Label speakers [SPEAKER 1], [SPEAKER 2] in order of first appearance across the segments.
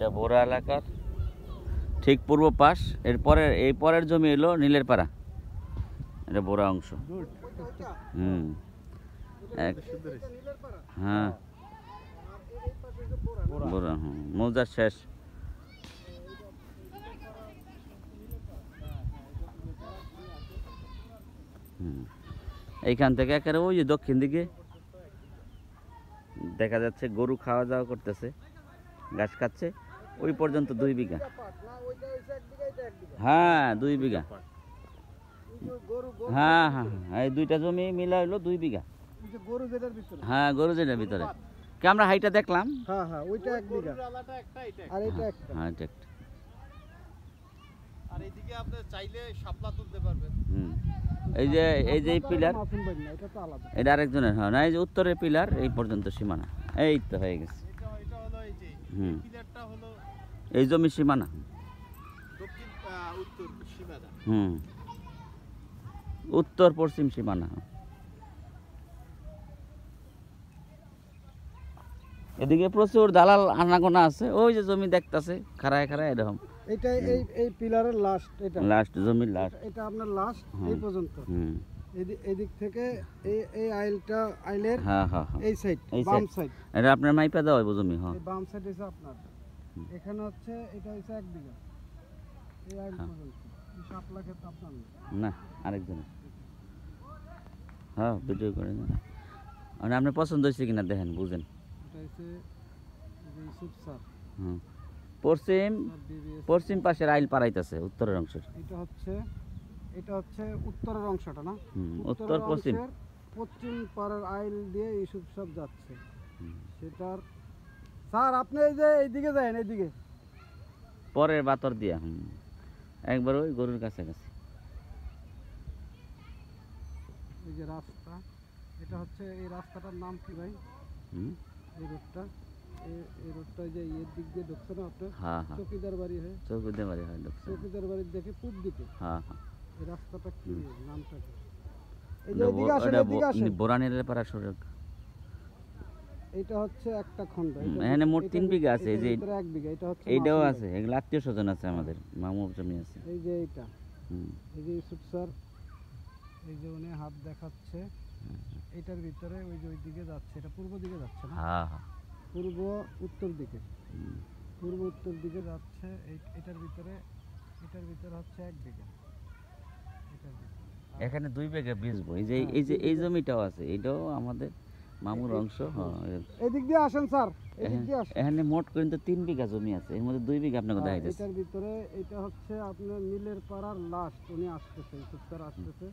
[SPEAKER 1] এটা বোরা এলাকার ঠিক পূর্ব পাশ। এই পরের জমি এলো নীলের পাড়া, এটা বোরা অংশ। হ্যাঁ বোরা, মৌজার শেষ। এইখান থেকে একেবারে ওই যে দক্ষিণ দিকে দেখা যাচ্ছে গরু খাওয়া দাওয়া করতেছে, ঘাস খাচ্ছে, ওই পর্যন্ত 2 বিঘা। হ্যাঁ 2 বিঘা। হ্যাঁ হ্যাঁ এই দুইটা জমি মিলা হইলো 2 বিঘা। হ্যাঁ গরু যেটার ভিতরে কি আমরা হাইটা দেখলাম।
[SPEAKER 2] হ্যাঁ হ্যাঁ ওইটা 1 বিঘা আর এটা একটা।
[SPEAKER 1] হ্যাঁ এটা একটা।
[SPEAKER 3] আর এইদিকে আপনি চাইলে শাপলা তুলতে পারবেন।
[SPEAKER 1] এই যে পিলার এটা আরেকজনের। হ্যাঁ না এই যে উত্তরের পিলার এই পর্যন্ত সীমানা, এই তো হয়ে গেছে।
[SPEAKER 3] এটা হলো এই যে পিলারটা হলো
[SPEAKER 1] এই জমি সীমানা,
[SPEAKER 3] দক্ষিণ উত্তর সীমানা।
[SPEAKER 1] উত্তর পশ্চিম সীমানা। এদিকে প্রচুর দালাল আনাগোনা আছে, ওই যে জমি দেখতাছে খাড়ায় খাড়ায় এরকম।
[SPEAKER 2] এটা এই পিলারের লাস্ট, এটা
[SPEAKER 1] লাস্ট জমির লাস্ট,
[SPEAKER 2] এটা আপনার লাস্ট এই পর্যন্ত। এদিক থেকে এই আইলের এই সাইড বাম সাইড,
[SPEAKER 1] এটা আপনার মাইপা দেওয়া হবে জমি। হ্যাঁ
[SPEAKER 2] এই বাম সাইড হচ্ছে আপনার। এখানে হচ্ছে এটা হচ্ছে 1 বিঘা এই আইল পর্যন্ত। এই শাপলা ক্ষেত আপনার
[SPEAKER 1] না, আরেকজন। হ্যাঁ ভিডিও করে না, মানে আপনার পছন্দ হয়েছে কিনা দেখেন বুঝেন।
[SPEAKER 2] এটা হচ্ছে ইউসুফ স্যার।
[SPEAKER 1] পশ্চিম পাশের আইল পারাইতেছে উত্তরের অংশের।
[SPEAKER 2] এটা হচ্ছে উত্তরের অংশটা না,
[SPEAKER 1] উত্তর পশ্চিম
[SPEAKER 2] পাড়ার আইল দিয়ে ইউসুফ সব যাচ্ছে সেটার। স্যার আপনি এই যে এইদিকে যান, এইদিকে
[SPEAKER 1] পরের বাতর দিয়া একবার ওই গরুর কাছে কাছে।
[SPEAKER 2] এই যে রাস্তা, এটা হচ্ছে এই রাস্তাটার নাম কি ভাই? এই রোডটা যে এর দিক দিয়ে ঢুকছে না আপনার?
[SPEAKER 1] হ্যাঁ
[SPEAKER 2] চৌকিদার বাড়ি হয়, চৌকিদার বাড়ির দেখে পূব দিকে।
[SPEAKER 1] হ্যাঁ
[SPEAKER 2] এই রাস্তাটা কি নামটা কি? এই যে এদিকে আসেন, এদিকে আসেন।
[SPEAKER 1] বোরানের পাড়া সড়ক।
[SPEAKER 2] এটা হচ্ছে একটা খন্ড,
[SPEAKER 1] এখানে মোট 3 বিঘা আছে। এই যে
[SPEAKER 2] 1 বিঘা, এটা হচ্ছে
[SPEAKER 1] এইটাও আছে, এগুলো আত্মীয় স্বজন আছে আমাদের, মামুর জমি আছে।
[SPEAKER 2] এই যে এইটা, এই যে ইউসুফ স্যার, এই যে উনি হাত দেখাচ্ছে এটার ভিতরে, ওই যে ওইদিকে যাচ্ছে, এটা পূর্ব দিকে যাচ্ছে না?
[SPEAKER 1] হ্যাঁ হ্যাঁ
[SPEAKER 2] পূর্ব উত্তর দিকে যাচ্ছে। এটার ভিতরে হচ্ছে 1 বিঘা।
[SPEAKER 1] এখানে 2 বিঘা বীজবো। এই জমিটাও আছে, এটাও আমাদের মামুর অংশ।
[SPEAKER 2] এদিক দিয়ে আসেন স্যার, এদিক দিয়ে আসেন।
[SPEAKER 1] এখানে মোট কিন্তু 3 বিঘা জমি আছে, এর মধ্যে 2 বিঘা আপনাকে দেখাই দিচ্ছে।
[SPEAKER 2] এটার ভিতরে এটা হচ্ছে আপনার নীলের পাড়ার লাস্ট। উনি আসতেছে, ইউসুফ স্যার আসতেছে,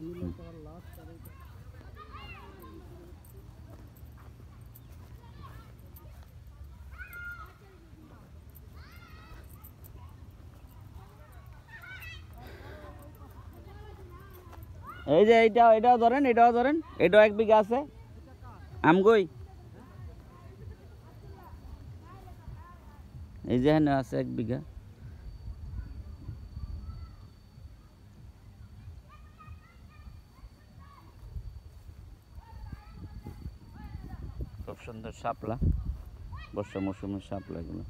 [SPEAKER 2] নীলের পাড়ার লাস্ট। আর
[SPEAKER 1] এই যে এটাও ধরেন, এটাও 1 বিঘা আছে আমগই। এই যে এখানে আছে 1 বিঘা। খুব সুন্দর শাপলা, বর্ষা মৌসুমের শাপলা এগুলো।